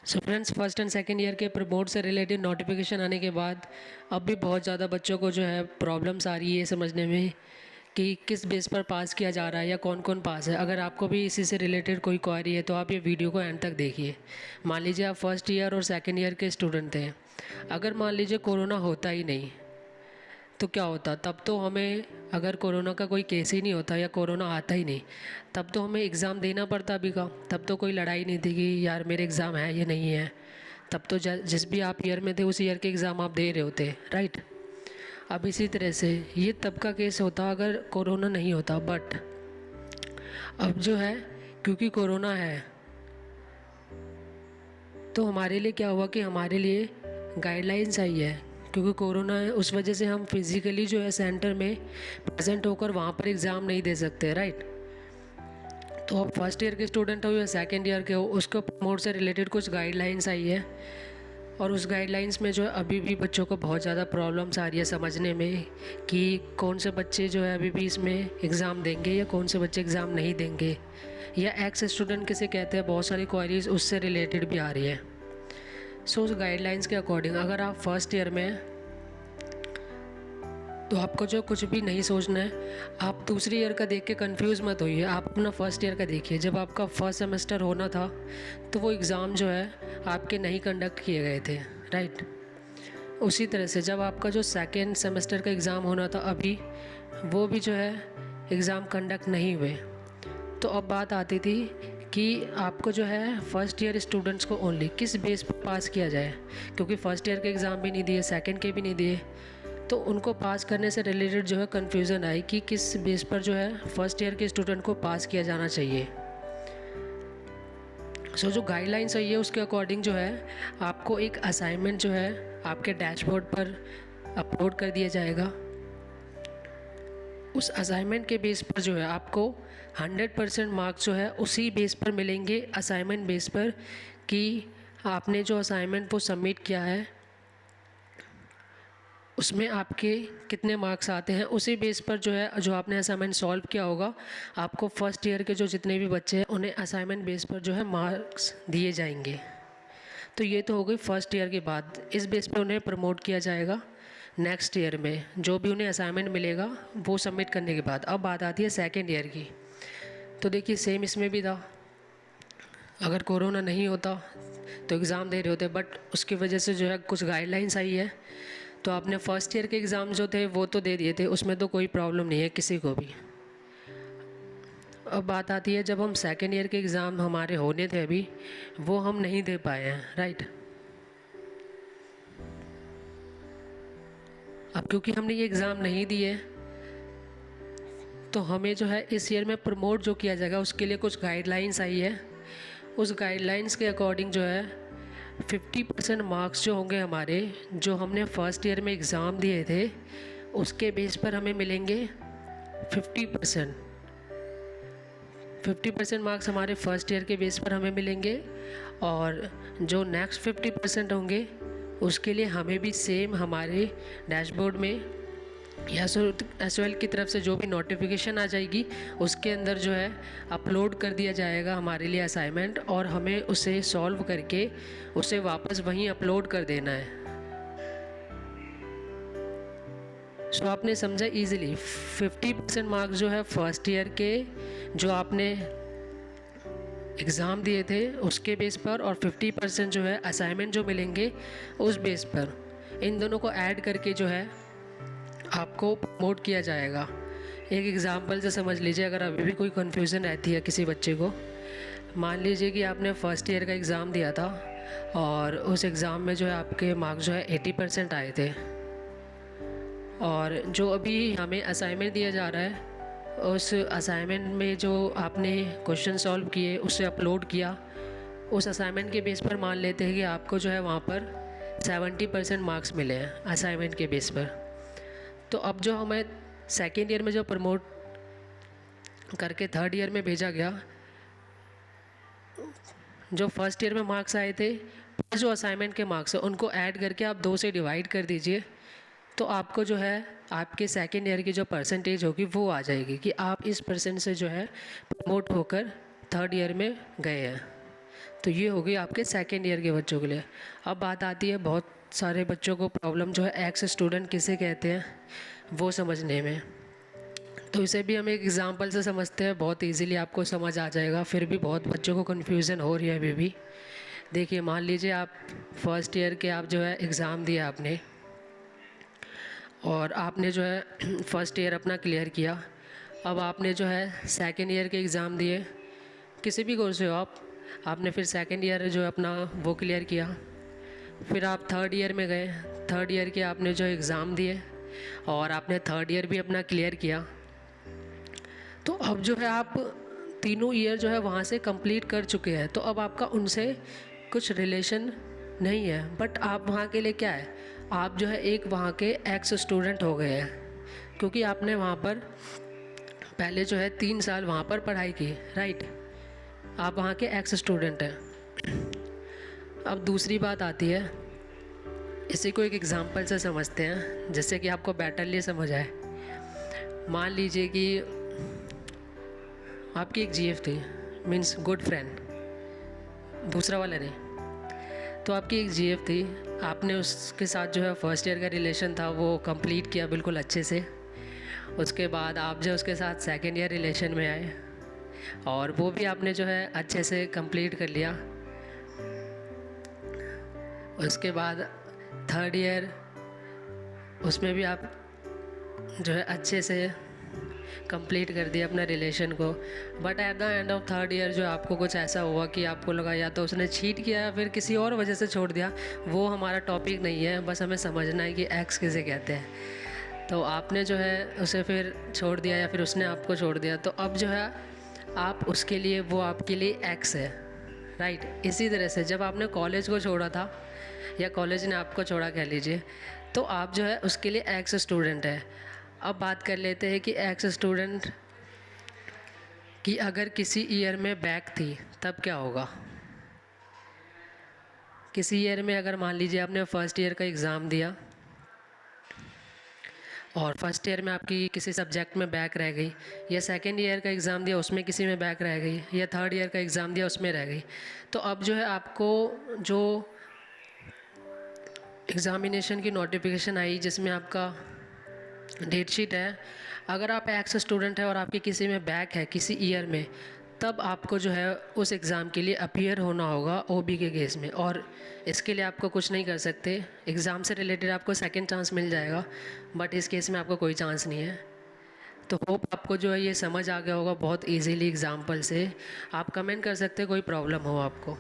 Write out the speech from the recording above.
So friends, first and second year के promote से related notification आने के बाद अब भी बहुत ज़्यादा बच्चों को जो है प्रॉब्लम्स आ रही है समझने में कि किस बेस पर पास किया जा रहा है या कौन कौन पास है। अगर आपको भी इसी से रिलेटेड कोई क्वेरी है तो आप ये वीडियो को एंड तक देखिए। मान लीजिए आप फर्स्ट ईयर और सेकंड ईयर के स्टूडेंट थे। अगर मान लीजिए कोरोना होता ही नहीं तो क्या होता? तब तो हमें, अगर कोरोना का कोई केस ही नहीं होता या कोरोना आता ही नहीं, तब तो हमें एग्ज़ाम देना पड़ता अभी का। तब तो कोई लड़ाई नहीं थी कि यार मेरे एग्ज़ाम है या नहीं है। तब तो जिस भी आप ईयर में थे उस ईयर के एग्ज़ाम आप दे रहे होते, राइट। अब इसी तरह से ये तब का केस होता अगर कोरोना नहीं होता। बट अब जो है, क्योंकि कोरोना है तो हमारे लिए क्या हुआ कि हमारे लिए गाइडलाइंस आई है। क्योंकि कोरोना है उस वजह से हम फिज़िकली जो है सेंटर में प्रेजेंट होकर वहाँ पर एग्ज़ाम नहीं दे सकते, राइट। तो अब फर्स्ट ईयर के स्टूडेंट हो या सेकेंड ईयर के हो, उसको प्रमोट से रिलेटेड कुछ गाइडलाइंस आई है। और उस गाइडलाइंस में जो है अभी भी बच्चों को बहुत ज़्यादा प्रॉब्लम्स आ रही है समझने में कि कौन से बच्चे जो है अभी भी इसमें एग्ज़ाम देंगे या कौन से बच्चे एग्ज़ाम नहीं देंगे, या एक्स स्टूडेंट किसे कहते हैं। बहुत सारी क्वेरीज उससे रिलेटेड भी आ रही है। सो उस गाइडलाइंस के अकॉर्डिंग अगर आप फर्स्ट ईयर में हैं तो आपको जो कुछ भी नहीं सोचना है। आप दूसरी ईयर का देख के कंफ्यूज मत होइए, आप अपना फर्स्ट ईयर का देखिए। जब आपका फर्स्ट सेमेस्टर होना था तो वो एग्ज़ाम जो है आपके नहीं कंडक्ट किए गए थे, राइट। उसी तरह से जब आपका जो सेकेंड सेमेस्टर का एग्ज़ाम होना था अभी, वो भी जो है एग्ज़ाम कंडक्ट नहीं हुए। तो अब बात आती थी कि आपको जो है फ़र्स्ट ईयर स्टूडेंट्स को ओनली किस बेस पर पास किया जाए। क्योंकि फ़र्स्ट ईयर के एग्ज़ाम भी नहीं दिए, सेकंड के भी नहीं दिए, तो उनको पास करने से रिलेटेड जो है कन्फ्यूज़न आई कि किस बेस पर जो है फ़र्स्ट ईयर के स्टूडेंट को पास किया जाना चाहिए। सो जो गाइडलाइंस आई है उसके अकॉर्डिंग जो है आपको एक असाइनमेंट जो है आपके डैशबोर्ड पर अपलोड कर दिया जाएगा। उस असाइनमेंट के बेस पर जो है आपको 100% मार्क्स जो है उसी बेस पर मिलेंगे, असाइनमेंट बेस पर, कि आपने जो असाइनमेंट वो सबमिट किया है उसमें आपके कितने मार्क्स आते हैं। उसी बेस पर जो है जो आपने असाइनमेंट सॉल्व किया होगा, आपको फर्स्ट ईयर के जो जितने भी बच्चे हैं उन्हें असाइनमेंट बेस पर जो है मार्क्स दिए जाएंगे। तो ये तो हो गई फर्स्ट ईयर के बाद। इस बेस पर उन्हें प्रमोट किया जाएगा नेक्स्ट ईयर में, जो भी उन्हें असाइनमेंट मिलेगा वो सबमिट करने के बाद। अब बात आती है सेकेंड ईयर की। तो देखिए सेम इसमें भी था। अगर कोरोना नहीं होता तो एग्ज़ाम दे रहे होते, बट उसकी वजह से जो है कुछ गाइडलाइंस आई है, तो आपने फ़र्स्ट ईयर के एग्ज़ाम जो थे वो तो दे दिए थे, उसमें तो कोई प्रॉब्लम नहीं है किसी को भी। अब बात आती है जब हम सेकेंड ईयर के एग्ज़ाम हमारे होने थे अभी, वो हम नहीं दे पाए हैं, राइट। अब क्योंकि हमने ये एग्ज़ाम नहीं दिए तो हमें जो है इस ईयर में प्रमोट जो किया जाएगा उसके लिए कुछ गाइडलाइंस आई है। उस गाइडलाइंस के अकॉर्डिंग जो है 50% मार्क्स जो होंगे हमारे, जो हमने फ़र्स्ट ईयर में एग्ज़ाम दिए थे उसके बेस पर हमें मिलेंगे 50%। 50% मार्क्स हमारे फ़र्स्ट ईयर के बेस पर हमें मिलेंगे, और जो नेक्स्ट 50% होंगे उसके लिए हमें भी सेम हमारे डैशबोर्ड में या एसओएल की तरफ से जो भी नोटिफिकेशन आ जाएगी उसके अंदर जो है अपलोड कर दिया जाएगा हमारे लिए असाइनमेंट, और हमें उसे सॉल्व करके उसे वापस वहीं अपलोड कर देना है। सो आपने समझा इजीली। 50% मार्क्स जो है फर्स्ट ईयर के जो आपने एग्ज़ाम दिए थे उसके बेस पर, और 50% जो है असाइनमेंट जो मिलेंगे उस बेस पर, इन दोनों को ऐड करके जो है आपको प्रमोट किया जाएगा। एक एग्ज़ाम्पल से समझ लीजिए, अगर अभी भी कोई कन्फ्यूज़न रहती है किसी बच्चे को, मान लीजिए कि आपने फ़र्स्ट ईयर का एग्ज़ाम दिया था और उस एग्ज़ाम में जो है आपके मार्क्स जो है 80% आए थे, और जो अभी हमें असाइनमेंट दिया जा रहा है उस असाइनमेंट में जो आपने क्वेश्चन सॉल्व किए उसे अपलोड किया, उस असाइनमेंट के बेस पर मान लेते हैं कि आपको जो है वहाँ पर 70% मार्क्स मिले हैं असाइनमेंट के बेस पर। तो अब जो हमें सेकेंड ईयर में जो प्रमोट करके थर्ड ईयर में भेजा गया, जो फर्स्ट ईयर में मार्क्स आए थे जो असाइनमेंट के मार्क्स हैं उनको ऐड करके आप 2 से डिवाइड कर दीजिए, तो आपको जो है आपके सेकेंड ईयर की जो परसेंटेज होगी वो आ जाएगी कि आप इस परसेंट से जो है प्रमोट होकर थर्ड ईयर में गए हैं। तो ये हो गई आपके सेकेंड ईयर के बच्चों के लिए। अब बात आती है बहुत सारे बच्चों को प्रॉब्लम जो है एक्स स्टूडेंट किसे कहते हैं वो समझने में। तो इसे भी हम एक एग्ज़ाम्पल से समझते हैं, बहुत इजीली आपको समझ आ जाएगा। फिर भी बहुत बच्चों को कन्फ्यूज़न हो रही है अभी भी। देखिए, मान लीजिए आप फर्स्ट ईयर के आप जो है एग्ज़ाम दिया आपने, और आपने जो है फर्स्ट ईयर अपना क्लियर किया। अब आपने जो है सेकेंड ईयर के एग्ज़ाम दिए, किसी भी कोर्स से हो आप, आपने फिर सेकेंड ईयर जो है अपना वो क्लियर किया। फिर आप थर्ड ईयर में गए, थर्ड ईयर के आपने जो एग्ज़ाम दिए और आपने थर्ड ईयर भी अपना क्लियर किया। तो अब जो है आप तीनों ईयर जो है वहाँ से कंप्लीट कर चुके हैं, तो अब आपका उनसे कुछ रिलेशन नहीं है। बट आप वहाँ के लिए क्या है, आप जो है एक वहाँ के एक्स स्टूडेंट हो गए हैं, क्योंकि आपने वहाँ पर पहले जो है 3 साल वहाँ पर पढ़ाई की, राइट। आप वहाँ के एक्स स्टूडेंट हैं। अब दूसरी बात आती है, इसी को एक एग्ज़ाम्पल से समझते हैं जिससे कि आपको बेटरली समझ आए। मान लीजिए कि आपकी एक जीएफ थी, मीन्स गुड फ्रेंड, दूसरा वाला नहीं। तो आपकी एक जीएफ थी, आपने उसके साथ जो है फर्स्ट ईयर का रिलेशन था वो कंप्लीट किया बिल्कुल अच्छे से। उसके बाद आप जो उसके साथ सेकेंड ईयर रिलेशन में आए और वो भी आपने जो है अच्छे से कंप्लीट कर लिया। उसके बाद थर्ड ईयर, उसमें भी आप जो है अच्छे से कंप्लीट कर दिया अपना रिलेशन को। But at the end of third year जो आपको कुछ ऐसा हुआ कि आपको लगा या तो उसने चीट किया या फिर किसी और वजह से छोड़ दिया, वो हमारा टॉपिक नहीं है, बस हमें समझना है कि एक्स किसे कहते हैं। तो आपने जो है उसे फिर छोड़ दिया या फिर उसने आपको छोड़ दिया, तो अब जो है आप उसके लिए, वो आपके लिए एक्स है, राइट। इसी तरह से जब आपने कॉलेज को छोड़ा था या कॉलेज ने आपको छोड़ा कह लीजिए, तो आप जो है उसके लिए एक्स स्टूडेंट है। अब बात कर लेते हैं कि एक्स स्टूडेंट की अगर किसी ईयर में बैक थी तब क्या होगा। किसी ईयर में अगर मान लीजिए आपने फर्स्ट ईयर का एग्ज़ाम दिया और फर्स्ट ईयर में आपकी किसी सब्जेक्ट में बैक रह गई, या सेकेंड ईयर का एग्ज़ाम दिया उसमें किसी में बैक रह गई, या थर्ड ईयर का एग्ज़ाम दिया उसमें रह गई, तो अब जो है आपको जो एग्ज़ामिनेशन की नोटिफिकेशन आई जिसमें आपका डेट शीट है, अगर आप एक्स स्टूडेंट है और आपके किसी में बैक है किसी ईयर में, तब आपको जो है उस एग्ज़ाम के लिए अपीयर होना होगा ओबी के केस में। और इसके लिए आपको कुछ नहीं कर सकते, एग्ज़ाम से रिलेटेड आपको सेकंड चांस मिल जाएगा, बट इस केस में आपको कोई चांस नहीं है। तो होप आपको जो है ये समझ आ गया होगा बहुत इजीली एग्ज़ाम्पल से। आप कमेंट कर सकते हैं कोई प्रॉब्लम हो आपको।